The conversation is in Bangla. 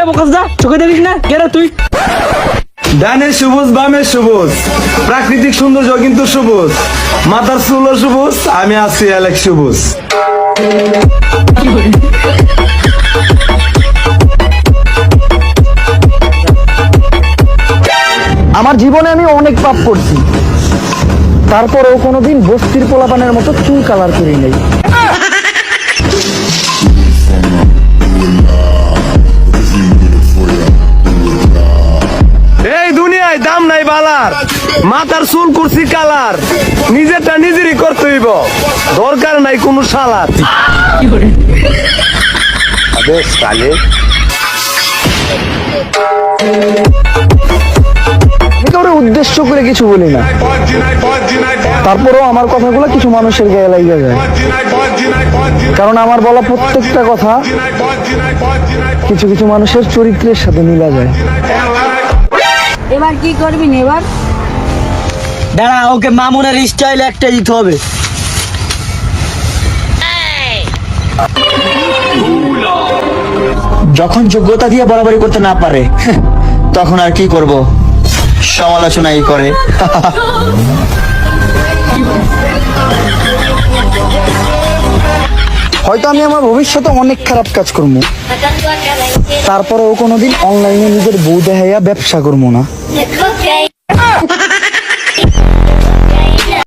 বকাস যা, চোখে দেখিস না কেরা তুই? ডানে সবুজ বামে সবুজ, প্রাকৃতিক সৌন্দর্য কিন্তু সবুজ, মাথার চুলও সবুজ, আমি আছি অ্যালেক সবুজ। আমার জীবনে আমি অনেক পাপ করছি, তারপরেও কোনোদিন বস্তির পোলাপানের মতো চুল কালার করি নাই। এই দুনিয়ায় দাম নাই বালার, মাথার চুল করছি কালার, নিজেরটা নিজেরই করতে হইব, দরকার নাই কোনো শালার। আবে সালে, আমি কাউরে উদ্দেশ্য করে কিছু বলি না, তারপরেও আমার কথাগুলো কিছু মানুষের গায়ে লাগিয়ে যায়, কারণ আমার বলা প্রত্যেকটা কথা কিছু কিছু মানুষের চরিত্রের সাথে মিলা যায়। এবার কি করবি না এবার? দাঁড়া, ওকে মামুনের স্টাইল একটা দিতে হবে। যখন যোগ্যতা দিয়ে বরাবরি করতে না পারে তখন আর কি করব, সমালোচনাই করে। হয়তো আমি আমার ভবিষ্যতে অনেক খারাপ কাজ করবো, তারপরেও কোনোদিন অনলাইনে নিজের বউ দেখাইয়া ব্যবসা করবো না।